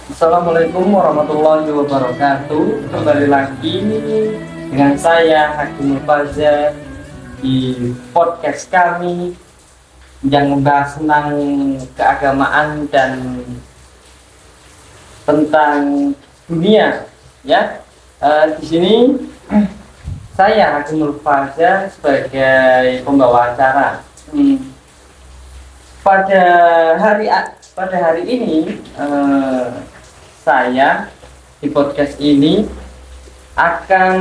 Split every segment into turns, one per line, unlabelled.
Assalamualaikum warahmatullahi wabarakatuh. Kembali lagi dengan saya Hakim Faza di podcast kami yang membahas tentang keagamaan dan tentang dunia. Ya, di sini saya Hakim Faza sebagai pembawa acara. Pada hari ini saya di podcast ini akan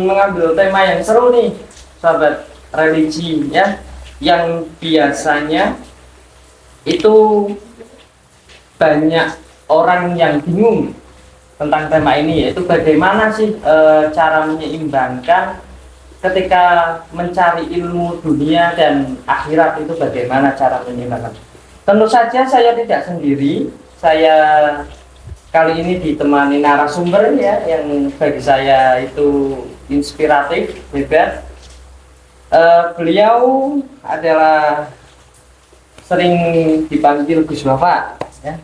mengambil tema yang seru nih, sahabat religi ya, yang biasanya itu banyak orang yang bingung tentang tema ini, yaitu bagaimana sih cara menyeimbangkan ketika mencari ilmu dunia dan akhirat, itu bagaimana cara menyeimbangkan. Tentu saja saya tidak sendiri, saya kali ini ditemani narasumber ya, yang bagi saya itu inspiratif, hebat. Beliau adalah sering dipanggil Gus Bapak ya.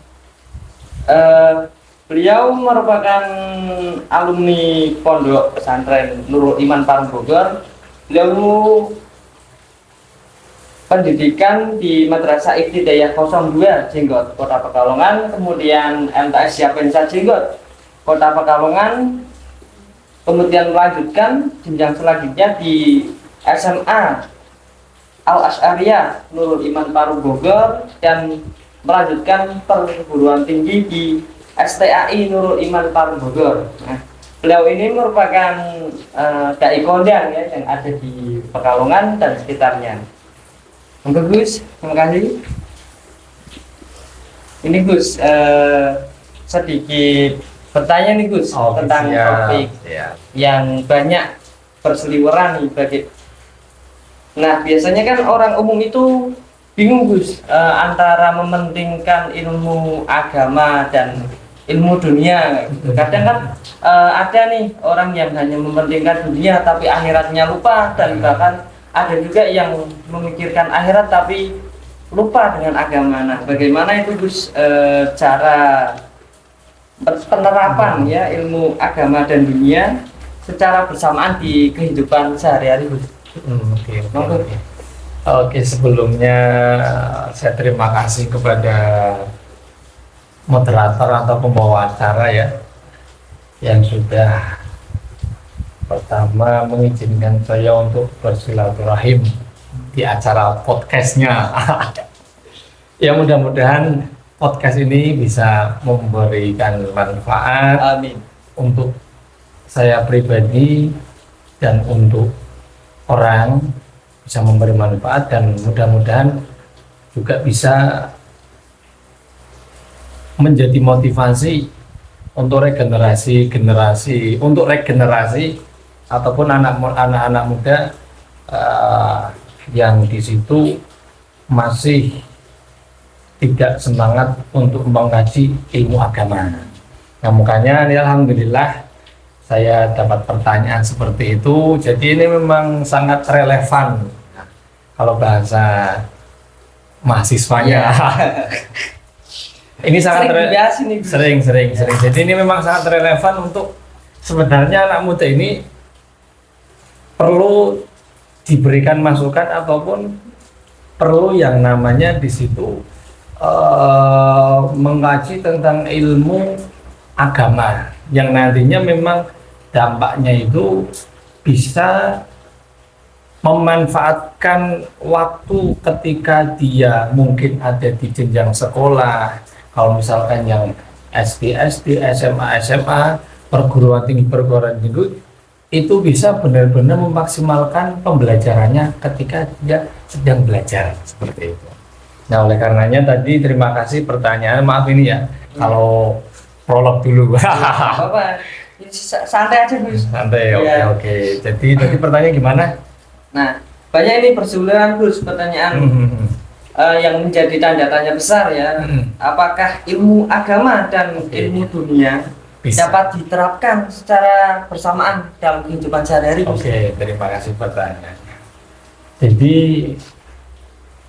Beliau merupakan alumni Pondok Pesantren Nurul Iman Parung Bogor. Beliau pendidikan di Madrasah Ibtidaiyah 02 Jenggot, Kota Pekalongan, kemudian MTS Siapensa Jenggot, Kota Pekalongan, kemudian melanjutkan jenjang selanjutnya di SMA Al Asy'ariyah Nurul Iman Parung Bogor, dan melanjutkan perguruan tinggi di STAI Nurul Iman Parung Bogor. Nah, beliau ini merupakan dai kondang ya, yang ada di Pekalongan dan sekitarnya. Oke Gus, terima kasih. Ini Gus, sedikit bertanya nih Gus, tentang topik yang banyak berseliweran nih bagi. Nah, biasanya kan orang umum itu bingung Gus, antara mementingkan ilmu agama dan ilmu dunia. Kadang kan ada nih orang yang hanya mementingkan dunia tapi akhiratnya lupa, dan bahkan ada juga yang memikirkan akhirat tapi lupa dengan agama. Nah, bagaimana itu Gus, cara penerapan ya ilmu agama dan dunia secara bersamaan di kehidupan sehari-hari Gus?
Oke, sebelumnya saya terima kasih kepada moderator atau pembawa acara ya, yang sudah pertama mengizinkan saya untuk bersilaturahim di acara podcastnya. Ya, mudah-mudahan podcast ini bisa memberikan manfaat.
Amin.
Untuk saya pribadi dan untuk orang, bisa memberi manfaat, dan mudah-mudahan juga bisa menjadi motivasi untuk regenerasi ataupun anak-anak muda yang di situ masih tidak semangat untuk mengkaji ilmu agama. Nah, makanya alhamdulillah saya dapat pertanyaan seperti itu. Jadi ini memang sangat relevan kalau bahasa mahasiswanya. Ini sangat sering. Jadi ini memang sangat relevan untuk sebenarnya anak muda ini perlu diberikan masukan ataupun perlu yang namanya di situ mengkaji tentang ilmu agama yang nantinya memang dampaknya itu bisa memanfaatkan waktu ketika dia mungkin ada di jenjang sekolah. Kalau misalkan yang SD, SMA, perguruan tinggi, itu bisa benar-benar memaksimalkan pembelajarannya ketika dia sedang belajar seperti itu. Nah, oleh karenanya tadi terima kasih pertanyaan. Maaf ini ya, kalau prolog dulu.
Bapak, santai aja Gus.
Santai, oke. Jadi tadi pertanyaan gimana?
Nah, banyak ini berseliweran Gus pertanyaan yang menjadi tanda tanya besar ya. Apakah ilmu agama dan ilmu dunia dapat diterapkan secara bersamaan dalam kehidupan sehari-hari?
Oke, terima kasih pertanyaannya. Jadi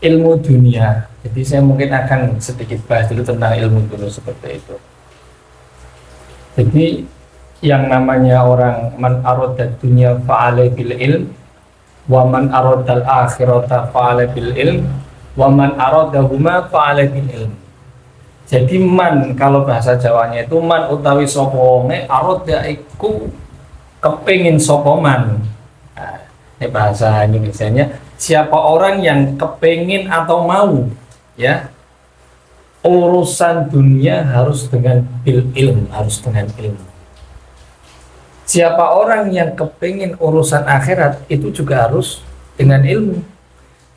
ilmu dunia, jadi saya mungkin akan sedikit bahas dulu tentang ilmu dulu seperti itu. Jadi yang namanya orang man aradad dunya fa'ala bil ilm wa man aradal akhirata fa'ala bil ilm wa man aradahuma fa'ala bil ilm. Jadi man kalau bahasa Jawanya itu man utawi sapa wonge arada iku kepingin sapa man. Nah, ini bahasa Indonesianya siapa orang yang kepingin atau mau ya urusan dunia harus dengan bil ilm, harus dengan ilmu. Siapa orang yang kepingin urusan akhirat itu juga harus dengan ilmu.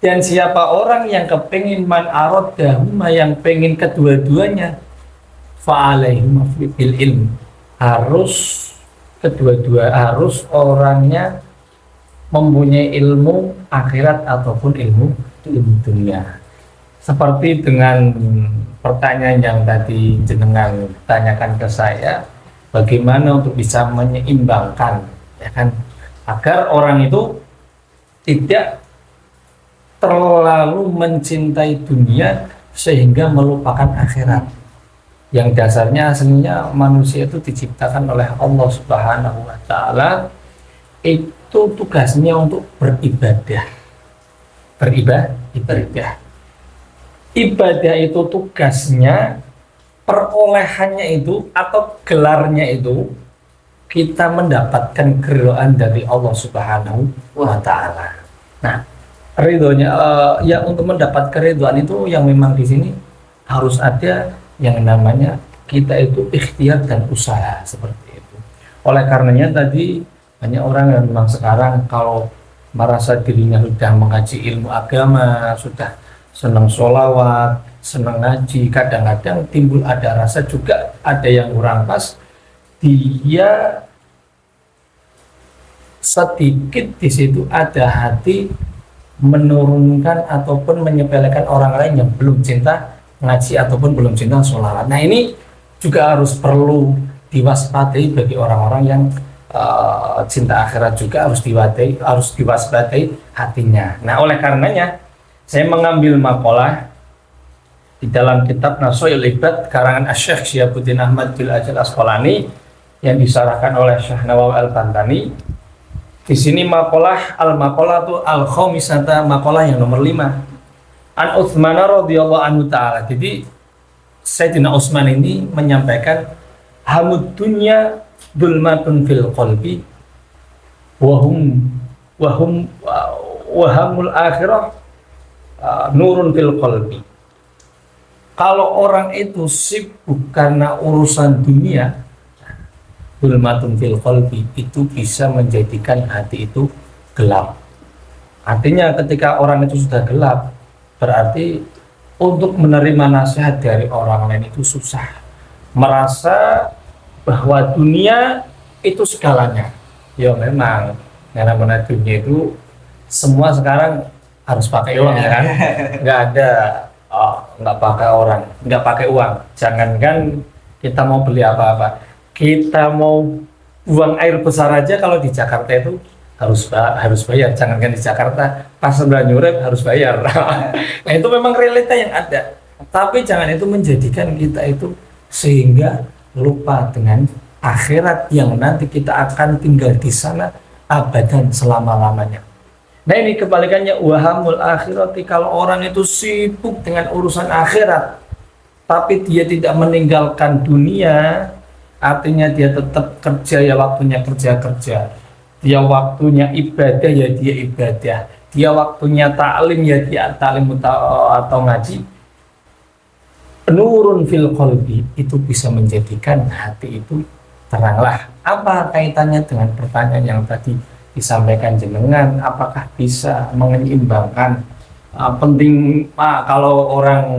Dan siapa orang yang kepingin man aradahuma, yang pengen kedua-duanya, fa'alaihuma bil ilm, harus harus orangnya mempunyai ilmu akhirat ataupun ilmu dunia. Seperti dengan pertanyaan yang tadi jenengan tanyakan ke saya, bagaimana untuk bisa menyeimbangkan, ya kan, agar orang itu tidak terlalu mencintai dunia sehingga melupakan akhirat. Yang dasarnya aslinya manusia itu diciptakan oleh Allah Subhanahu wa taala, itu tugasnya untuk beribadah. Beribadah. Ibadah itu tugasnya, perolehannya itu atau gelarnya itu kita mendapatkan keridhaan dari Allah Subhanahu wa taala. Nah, ridhonya ya untuk mendapat keridhaan itu yang memang di sini harus ada yang namanya kita itu ikhtiar dan usaha seperti itu. Oleh karenanya tadi banyak orang yang memang sekarang kalau merasa dirinya sudah mengaji ilmu agama, sudah senang sholawat, senang ngaji, kadang-kadang timbul ada rasa juga ada yang kurang pas, dia sedikit di situ ada hati menurunkan ataupun menyepelekan orang lain yang belum cinta ngaji ataupun belum cinta sholawat. Nah ini juga harus perlu diwaspadai bagi orang-orang yang cinta akhirat, juga harus diwaspadai hatinya. Nah oleh karenanya saya mengambil makalah di dalam kitab Nasoil Ibad karangan Asy-Syaikh Syihabuddin Ahmad bin Ajal Asqalani yang disarahkan oleh Syekh Nawawi Al-Bantani. Di sini makalah itu al-khamisata, makalah yang nomor 5. An Utsman radhiyallahu anhu ta'ala. Jadi Sayyidina Utsman ini menyampaikan hamud dunya dulmatun fil qalbi wahamul akhirah nurun fil qalbi. Kalau orang itu sibuk karena urusan dunia, dulmatun fil qalbi, itu bisa menjadikan hati itu gelap. Artinya ketika orang itu sudah gelap, berarti untuk menerima nasihat dari orang lain itu susah. Merasa bahwa dunia itu segalanya. Ya memang, karena mana dunia itu semua sekarang harus pakai uang ya kan? Nggak ada, nggak pakai orang, nggak pakai uang. Jangankan kita mau beli apa-apa, kita mau buang air besar aja kalau di Jakarta itu harus bayar. Jangankan di Jakarta, pas sebelah nyurep harus bayar. Nah itu memang realita yang ada. Tapi jangan itu menjadikan kita itu sehingga lupa dengan akhirat yang nanti kita akan tinggal di sana abadan selama-lamanya. Nah ini kebalikannya, wahamul akhirati, kalau orang itu sibuk dengan urusan akhirat tapi dia tidak meninggalkan dunia, artinya dia tetap kerja ya waktunya kerja, dia waktunya ibadah ya dia ibadah, dia waktunya ta'lim ya dia ta'lim atau ngaji, nurun fil qalbi, itu bisa menjadikan hati itu teranglah. Apa kaitannya dengan pertanyaan yang tadi disampaikan jenengan, apakah bisa menyeimbangkan? Penting kalau orang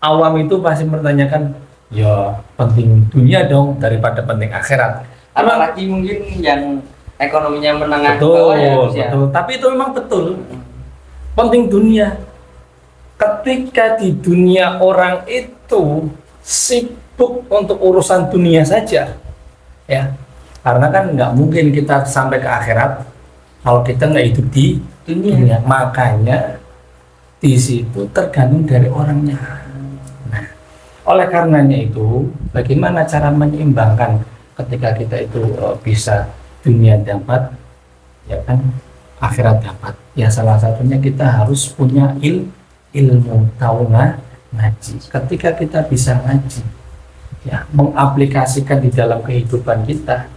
awam itu pasti bertanyakan, ya penting dunia dong daripada penting akhirat.
Apalagi mungkin yang ekonominya menengah
betul,
bawah ya,
betul. Tapi itu memang betul, penting dunia. Ketika di dunia orang itu sibuk untuk urusan dunia saja, ya, karena kan nggak mungkin kita sampai ke akhirat kalau kita nggak hidup di dunia. Makanya di situ tergantung dari orangnya. Oleh karenanya itu, bagaimana cara menyeimbangkan ketika kita itu bisa dunia dapat, ya kan, akhirat dapat. Ya salah satunya kita harus punya ilmu, tahu ngaji. Ketika kita bisa ngaji, ya mengaplikasikan di dalam kehidupan kita.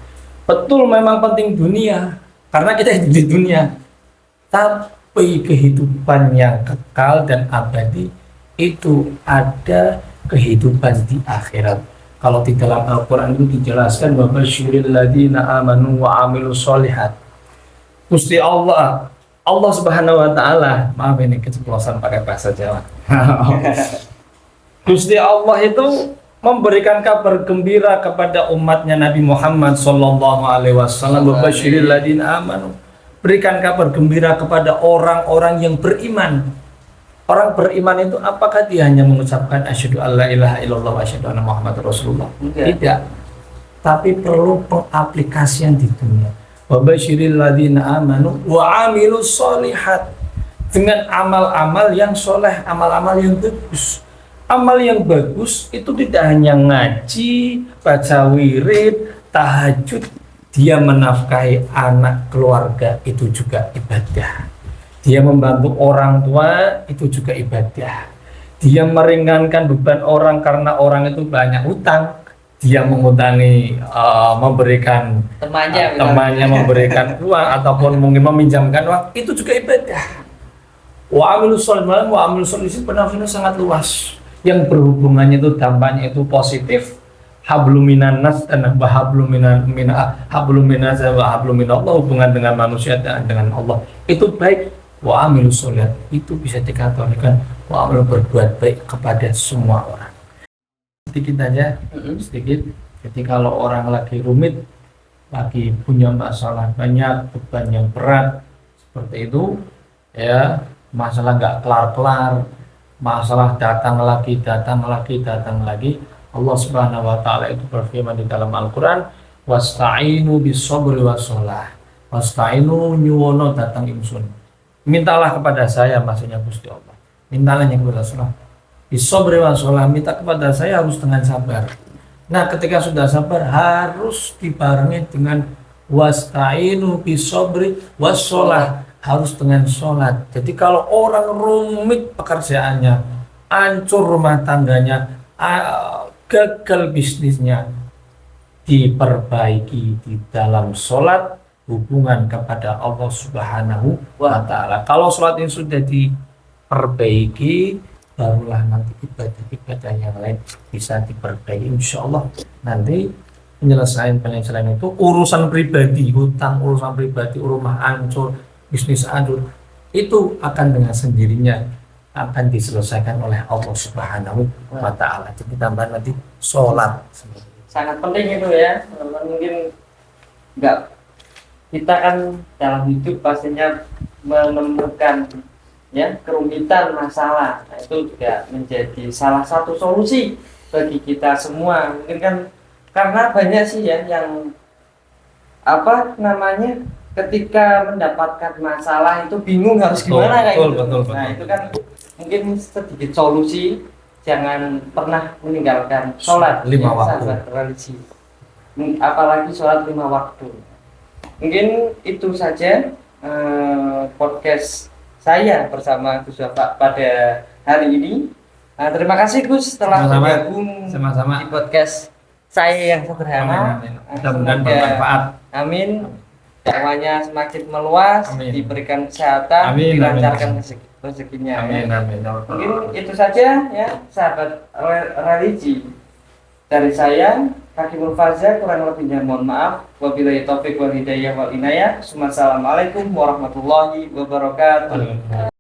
Betul memang penting dunia, karena kita hidup di dunia. Tapi kehidupan yang kekal dan abadi itu ada kehidupan di akhirat. Kalau di dalam Al-Quran itu dijelaskan bahwa basyiril ladina amanu wa amilus solihat. Gusti Allah Subhanahu wa taala, maaf ini keceplosan pakai bahasa Jawa. Gusti Allah itu memberikan kabar gembira kepada umatnya Nabi Muhammad sallallahu alaihi wasallam, wa basyiril ladina amanu. Berikan kabar gembira kepada orang-orang yang beriman. Orang beriman itu apakah dia hanya mengucapkan asyhadu alla ilaha illallah wa asyhadu anna muhammadar rasulullah? Tidak. Tapi perlu pengaplikasian di dunia. Wa basyiril ladzina amanu wa amilus sholihat, dengan amal-amal yang soleh, amal-amal yang bagus. Amal yang bagus itu tidak hanya ngaji, baca wirid, tahajud, dia menafkahi anak keluarga, itu juga ibadah. Dia membantu orang tua, itu juga ibadah. Dia meringankan beban orang karena orang itu banyak utang. Dia mengutangi, memberikan temannya memberikan uang ataupun mungkin meminjamkan uang, itu juga ibadah. Wa amilus sholihat wa amilus sholihat penafsirnya sangat luas. Yang berhubungannya itu dampaknya itu positif. Hablum minan nas dan hablum minas wa hablum minallah, hubungan dengan manusia dan dengan Allah itu baik. Wa amilus sholihat itu bisa dikategorikan wa amil berbuat baik kepada semua orang. Sedikit aja, sedikit. Jadi kalau orang lagi rumit, lagi punya masalah banyak, beban yang berat seperti itu, ya masalah nggak kelar-kelar, masalah datang lagi, Allah Subhanahu wa taala itu berfirman di dalam Al-Qur'an, wasta'inu bis-sabri was-shalah. Wasta'inu nyuwono datang ingsun. Mintalah kepada saya, maksudnya Gusti Allah. Mintalah kepada Allah. Bis-sabri was-shalah, minta kepada saya harus dengan sabar. Nah, ketika sudah sabar harus dibarengi dengan wasta'inu bis-sabri was-shalah, harus dengan sholat. Jadi kalau orang rumit pekerjaannya, hancur rumah tangganya, gagal bisnisnya, diperbaiki di dalam sholat, hubungan kepada Allah Subhanahu wa ta'ala. Kalau sholat ini sudah diperbaiki, barulah nanti ibadah-ibadah yang lain bisa diperbaiki. Insya Allah nanti penyelesaian itu urusan pribadi, hutang, urusan pribadi, rumah hancur, bisnis hancur, itu akan dengan sendirinya akan diselesaikan oleh Allah Subhanahu wa ta'ala. Jadi tambahan nanti sholat.
Sangat penting itu ya. Mungkin enggak, kita kan dalam hidup pastinya menemukan ya kerumitan masalah. Nah, itu juga menjadi salah satu solusi bagi kita semua. Mungkin kan karena banyak sih ya yang ketika mendapatkan masalah itu bingung harus gimana kayak gitu. Nah, itu kan mungkin sedikit solusi, jangan pernah meninggalkan sholat
5 waktu
religi, apalagi sholat 5 waktu. Mungkin itu saja podcast saya bersama Gus Bapak pada hari ini. Terima kasih Gus telah bergabung di podcast saya yang sederhana.
Mudah-mudahan bermanfaat.
Amin. Dakwahnya semakin meluas, diberikan kesehatan, dilancarkan rezekinya.
Amin.
Mungkin itu saja ya sahabat religi dari saya, Hakimul Fazza, kurang lebihnya mohon maaf. Wabillahi taufiq wal hidayah wal inayah. Assalamualaikum warahmatullahi wabarakatuh.